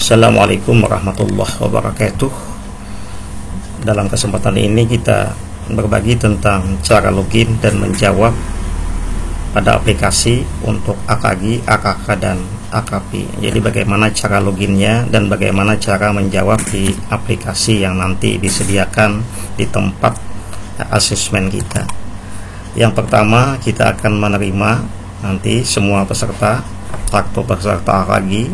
Assalamualaikum warahmatullahi wabarakatuh. Dalam kesempatan ini kita berbagi tentang cara login dan menjawab pada aplikasi untuk AKG, AKK, dan AKP. Jadi bagaimana cara loginnya dan bagaimana cara menjawab di aplikasi yang nanti disediakan di tempat asesmen kita. Yang pertama, kita akan menerima nanti semua peserta, kartu peserta AKG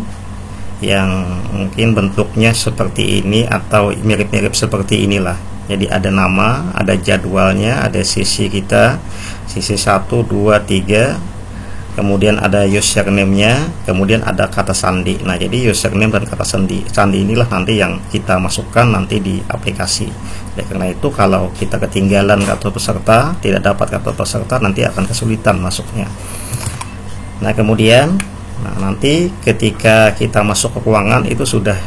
yang mungkin bentuknya seperti ini atau mirip-mirip seperti inilah. Jadi ada nama, ada jadwalnya, ada sisi kita, sisi 1, 2, 3, kemudian ada username-nya, kemudian ada kata sandi. Nah, jadi username dan kata sandi inilah nanti yang kita masukkan nanti di aplikasi. Karena itu kalau kita ketinggalan kartu peserta, tidak dapat kartu peserta, nanti akan kesulitan masuknya. Nah, kemudian nanti ketika kita masuk ke ruangan itu sudah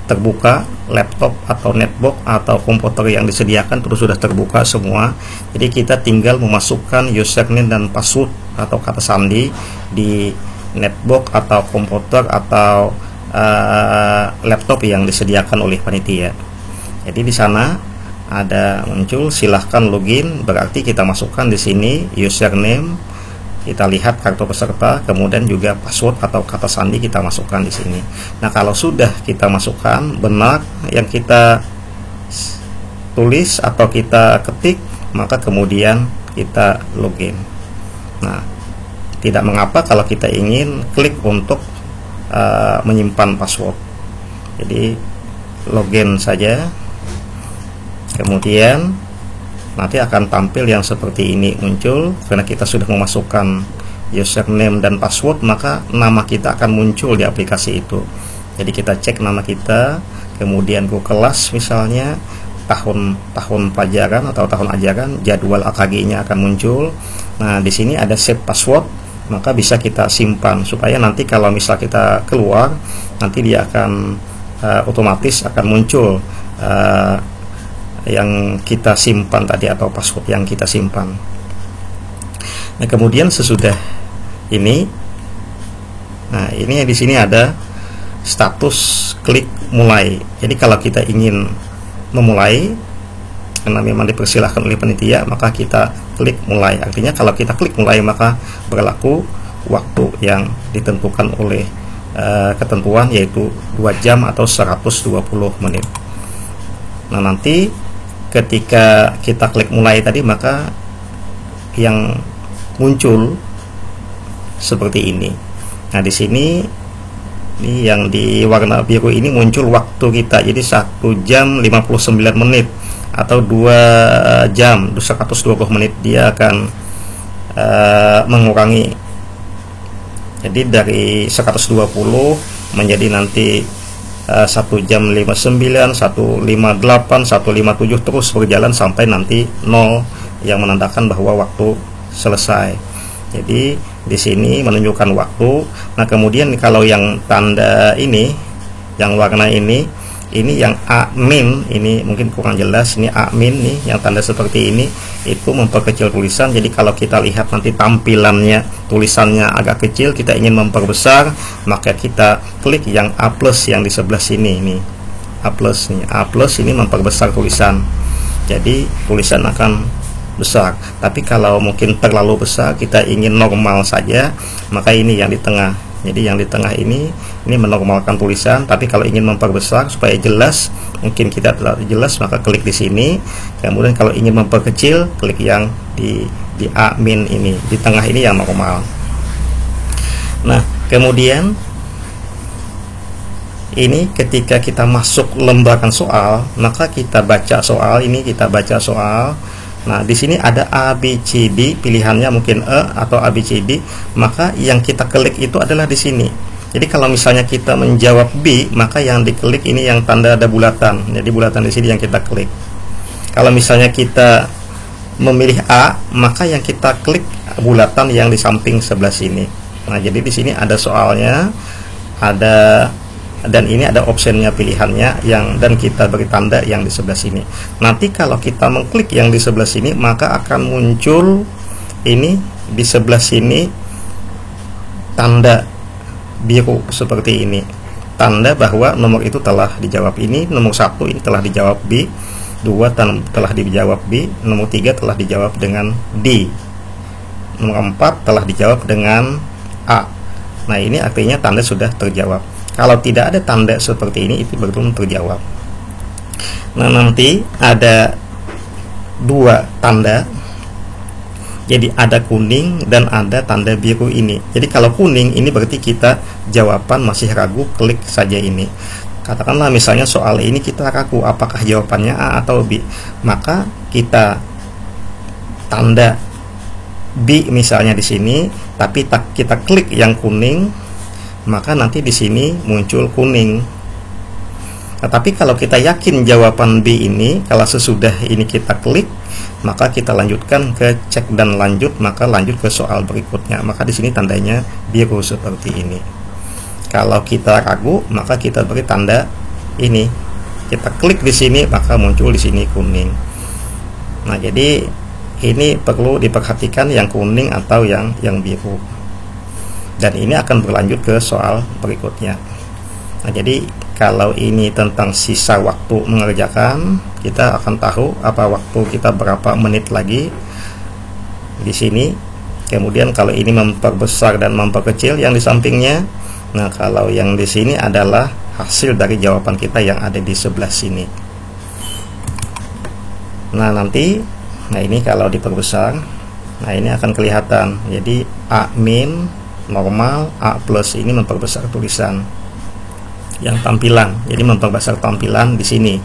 terbuka laptop atau netbook atau komputer yang disediakan terus sudah terbuka semua. Jadi kita tinggal memasukkan username dan password atau kata sandi di netbook atau komputer atau laptop yang disediakan oleh panitia. Jadi di sana ada muncul silahkan login, berarti kita masukkan di sini username, kita lihat kartu peserta, kemudian juga password atau kata sandi kita masukkan di sini. Nah, kalau sudah kita masukkan benar yang kita tulis atau kita ketik, maka kemudian kita login. Nah, tidak mengapa kalau kita ingin klik untuk menyimpan password. Jadi login saja, kemudian nanti akan tampil yang seperti ini muncul. Karena kita sudah memasukkan username dan password, maka nama kita akan muncul di aplikasi itu. Jadi kita cek nama kita, kemudian ke kelas misalnya, tahun pelajaran atau tahun ajaran, jadwal AKG-nya akan muncul. Nah, di sini ada save password, maka bisa kita simpan supaya nanti kalau misal kita keluar, nanti dia akan otomatis akan muncul yang kita simpan tadi atau password yang kita simpan. Nah, kemudian sesudah ini, nah ini di sini ada status klik mulai. Jadi kalau kita ingin memulai, karena memang dipersilahkan oleh panitia, maka kita klik mulai. Artinya kalau kita klik mulai maka berlaku waktu yang ditentukan oleh ketentuan, yaitu 2 jam atau 120 menit. Nah, nanti ketika kita klik mulai tadi, maka yang muncul seperti ini. Nah, di sini ini yang di warna biru ini muncul waktu kita. Jadi 1 jam 59 menit atau 2 jam 120 menit dia akan mengurangi. Jadi dari 120 menjadi nanti 1 jam 59, 158, 157 terus berjalan sampai nanti 0 yang menandakan bahwa waktu selesai. Jadi di sini menunjukkan waktu. Nah, kemudian kalau yang tanda ini, yang warna ini yang admin, ini mungkin kurang jelas, ini admin nih, yang tanda seperti ini itu memperkecil tulisan. Jadi kalau kita lihat nanti tampilannya, tulisannya agak kecil, kita ingin memperbesar, maka kita klik yang A+ yang di sebelah sini nih. A+ nih, A+ ini memperbesar tulisan. Jadi tulisan akan besar. Tapi kalau mungkin terlalu besar, kita ingin normal saja, maka ini yang di tengah. Jadi yang di tengah ini menormalkan tulisan. Tapi kalau ingin memperbesar supaya jelas, mungkin kita terlalu jelas, maka klik di sini. Kemudian kalau ingin memperkecil, klik yang di admin ini, di tengah ini yang normal. Nah, kemudian ini ketika kita masuk lembaran soal, maka kita baca soal ini, kita baca soal. Nah, di sini ada A, B, C, D, pilihannya mungkin E atau A, B, C, D, maka yang kita klik itu adalah di sini. Jadi kalau misalnya kita menjawab B, maka yang diklik ini yang tanda ada bulatan. Jadi bulatan di sini yang kita klik. Kalau misalnya kita memilih A, maka yang kita klik bulatan yang di samping sebelah sini. Nah, jadi di sini ada soalnya, ada, dan ini ada optionnya, pilihannya yang, dan kita beri tanda yang di sebelah sini. Nanti kalau kita mengklik yang di sebelah sini, maka akan muncul ini di sebelah sini tanda biru seperti ini. tanda bahwa nomor itu telah dijawab. Ini nomor 1 ini telah dijawab B, 2 telah dijawab B, nomor 3 telah dijawab dengan D, nomor 4 telah dijawab dengan A. Nah, ini artinya tanda sudah terjawab. Kalau tidak ada tanda seperti ini, itu belum terjawab. Nah, nanti ada 2 tanda. Jadi ada kuning dan ada tanda biru ini. Jadi kalau kuning ini berarti kita jawaban masih ragu, klik saja ini. Katakanlah misalnya soal ini kita ragu apakah jawabannya A atau B, maka kita tanda B misalnya di sini, tapi kita klik yang kuning, maka nanti di sini muncul kuning. Nah, tapi kalau kita yakin jawaban B ini, kalau sesudah ini kita klik, maka kita lanjutkan ke cek dan lanjut, maka lanjut ke soal berikutnya. Maka di sini tandanya biru seperti ini. Kalau kita ragu, maka kita beri tanda ini. Kita klik di sini, maka muncul di sini kuning. Nah, jadi ini perlu diperhatikan yang kuning atau yang biru. Dan ini akan berlanjut ke soal berikutnya. Nah, jadi kalau ini tentang sisa waktu mengerjakan, kita akan tahu apa waktu kita berapa menit lagi di sini. Kemudian kalau ini memperbesar dan memperkecil yang di sampingnya. Nah, kalau yang di sini adalah hasil dari jawaban kita yang ada di sebelah sini. Nah, nanti ini kalau diperbesar, nah ini akan kelihatan. Jadi A min normal, A plus ini memperbesar tulisan yang tampilan, jadi memperbesar tampilan di sini.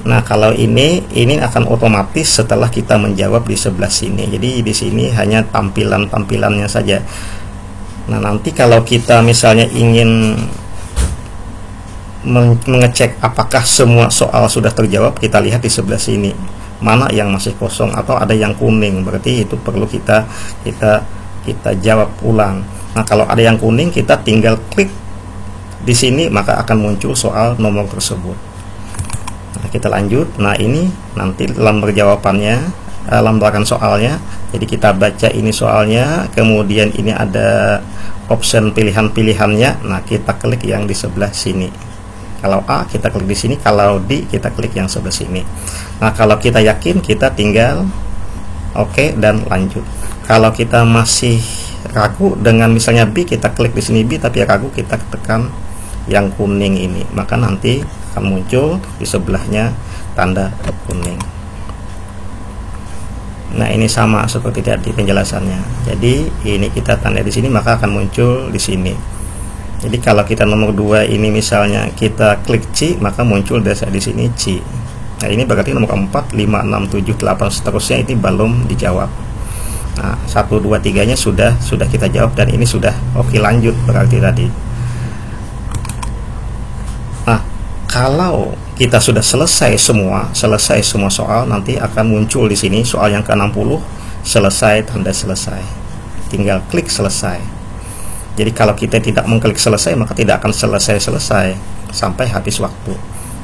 Nah, kalau ini akan otomatis setelah kita menjawab di sebelah sini. Jadi di sini hanya tampilannya saja. Nah, nanti kalau kita misalnya ingin mengecek apakah semua soal sudah terjawab, kita lihat di sebelah sini mana yang masih kosong atau ada yang kuning, berarti itu perlu kita jawab ulang. Nah, kalau ada yang kuning, kita tinggal klik di sini, maka akan muncul soal nomor tersebut. Nah, kita lanjut. Nah, ini nanti lembar jawabannya, lembaran soalnya. Jadi kita baca ini soalnya, kemudian ini ada option pilihan-pilihannya. Nah, kita klik yang di sebelah sini. Kalau A kita klik di sini, kalau D kita klik yang sebelah sini. Nah, kalau kita yakin, kita tinggal oke dan lanjut. Kalau kita masih ragu dengan misalnya B, kita klik di sini B, tapi ragu, kita tekan yang kuning ini, maka nanti akan muncul di sebelahnya tanda kuning. Nah, ini sama seperti tadi penjelasannya. Jadi ini kita tanda di sini, maka akan muncul di sini. Jadi kalau kita nomor 2 ini misalnya kita klik C, maka muncul di sini C. Nah, ini berarti nomor 4, 5, 6, 7, 8 seterusnya ini belum dijawab. Nah, 1, 2, 3 nya sudah kita jawab, dan ini sudah oke lanjut berarti tadi. Nah, kalau kita sudah selesai semua soal, nanti akan muncul di sini soal yang ke-60, selesai, tanda selesai. Tinggal klik selesai. Jadi kalau kita tidak mengklik selesai, maka tidak akan selesai sampai habis waktu.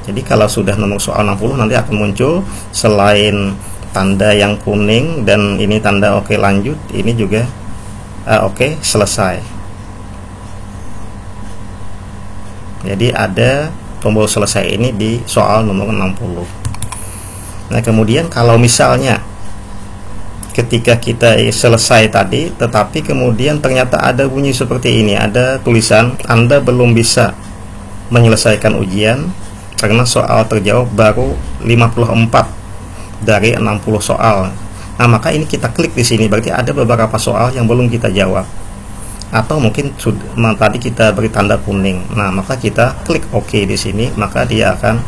Jadi kalau sudah nomor soal 60, nanti akan muncul selain tanda yang kuning dan ini tanda oke lanjut, ini juga oke selesai. Jadi ada tombol selesai ini di soal nomor 60. Nah, kemudian kalau misalnya ketika kita selesai tadi, tetapi kemudian ternyata ada bunyi seperti ini, ada tulisan Anda belum bisa menyelesaikan ujian karena soal terjawab baru 54 dari 60 soal. Nah, maka ini kita klik di sini, berarti ada beberapa soal yang belum kita jawab. Atau mungkin tadi kita beri tanda kuning. Nah, maka kita klik OK di sini, maka dia akan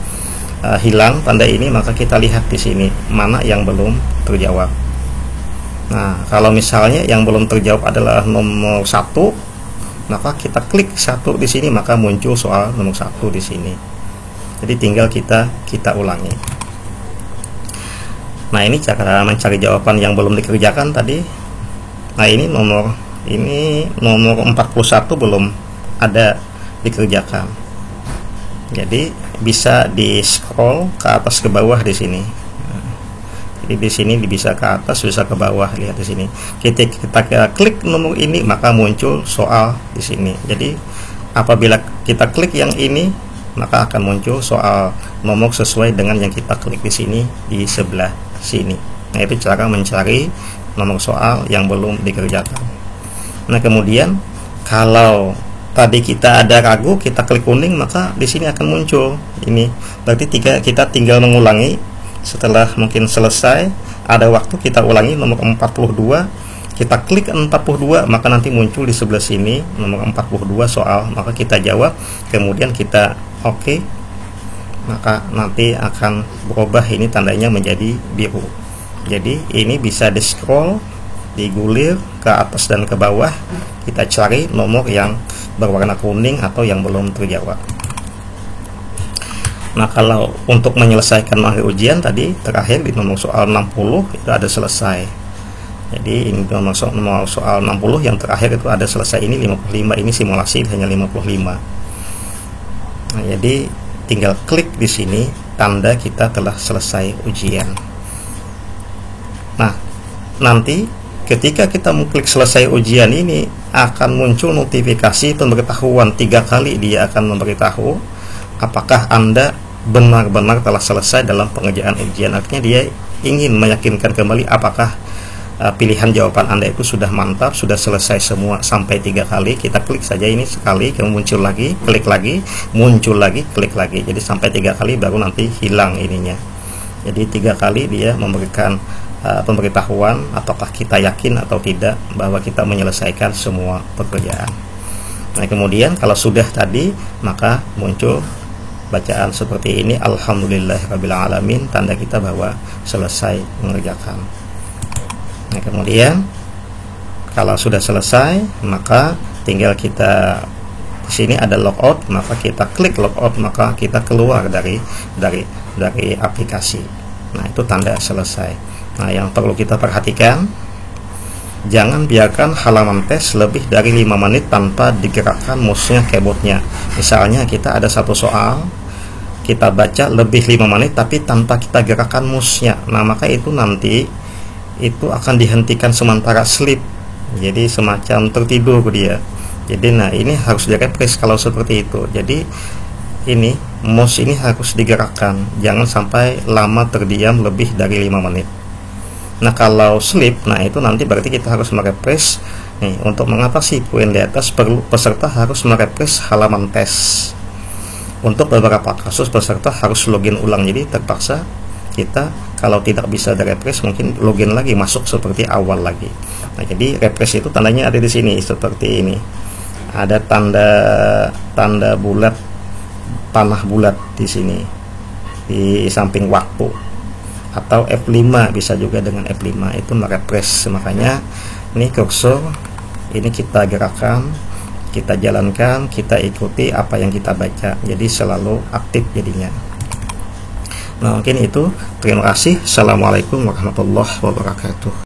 hilang tanda ini, maka kita lihat di sini mana yang belum terjawab. Nah, kalau misalnya yang belum terjawab adalah nomor 1, maka kita klik 1 di sini, maka muncul soal nomor 1 di sini. Jadi tinggal kita ulangi. Nah, ini cara mencari jawaban yang belum dikerjakan tadi. Nah, ini nomor 41 belum ada dikerjakan. Jadi bisa di scroll ke atas ke bawah di sini. Jadi di sini bisa ke atas, bisa ke bawah, lihat di sini. Kita klik nomor ini, maka muncul soal di sini. Jadi apabila kita klik yang ini, maka akan muncul soal nomor sesuai dengan yang kita klik di sini di sebelah sini. Nah, itu cara mencari nomor soal yang belum dikerjakan. Nah, kemudian kalau tadi kita ada ragu, kita klik kuning, maka di sini akan muncul ini. Berarti kita tinggal mengulangi. Setelah mungkin selesai, ada waktu kita ulangi nomor 42, kita klik 42, maka nanti muncul di sebelah sini nomor 42 soal, maka kita jawab, kemudian kita oke, maka nanti akan berubah ini tandanya menjadi biru. Jadi ini bisa di scroll, digulir ke atas dan ke bawah, kita cari nomor yang berwarna kuning atau yang belum terjawab. Nah, kalau untuk menyelesaikan materi ujian tadi terakhir di nomor soal 60 itu ada selesai. Jadi ini nomor soal 60 yang terakhir itu ada selesai, ini 55, ini simulasi hanya 55. Nah, jadi tinggal klik di sini tanda kita telah selesai ujian. Nah, nanti ketika kita mengklik selesai ujian ini akan muncul notifikasi pemberitahuan 3 kali. Dia akan memberitahu apakah Anda benar-benar telah selesai dalam pengerjaan ujian. Artinya dia ingin meyakinkan kembali apakah pilihan jawaban Anda itu sudah mantap, sudah selesai semua sampai 3 kali. Kita klik saja ini sekali, kemudian muncul lagi, klik lagi, muncul lagi, klik lagi. Jadi sampai 3 kali baru nanti hilang ininya. Jadi 3 kali dia memberikan pemberitahuan apakah kita yakin atau tidak bahwa kita menyelesaikan semua pekerjaan. Nah, kemudian kalau sudah tadi, maka muncul bacaan seperti ini, alhamdulillahirabbil alamin, tanda kita bahwa selesai mengerjakan. Nah, kemudian kalau sudah selesai, maka tinggal kita di sini ada logout, maka kita klik logout, maka kita keluar dari aplikasi. Nah, itu tanda selesai. Nah, yang perlu kita perhatikan, jangan biarkan halaman tes lebih dari 5 menit tanpa digerakkan mouse-nya, keyboardnya. Misalnya kita ada satu soal, kita baca lebih 5 menit tapi tanpa kita gerakkan mouse-nya. Nah, maka itu nanti itu akan dihentikan sementara, sleep, jadi semacam tertidur dia. Jadi nah, ini harus di-refresh kalau seperti itu. Jadi ini mouse ini harus digerakkan, jangan sampai lama terdiam lebih dari 5 menit. Nah, kalau sleep, nah itu nanti berarti kita harus merefresh. Nih, untuk mengatasi poin di atas, perlu peserta harus merefresh halaman tes. Untuk beberapa kasus peserta harus login ulang, jadi terpaksa kita kalau tidak bisa di-refresh mungkin login lagi, masuk seperti awal lagi. Nah, jadi refresh itu tandanya ada di sini seperti ini. Ada tanda bulat, panah bulat di sini di samping waktu, atau F5, bisa juga dengan F5 itu merefresh. Makanya ini kursor ini kita gerakkan, kita jalankan, kita ikuti apa yang kita baca, jadi selalu aktif jadinya. Nah, mungkin itu. Terima kasih. Assalamualaikum warahmatullahi wabarakatuh.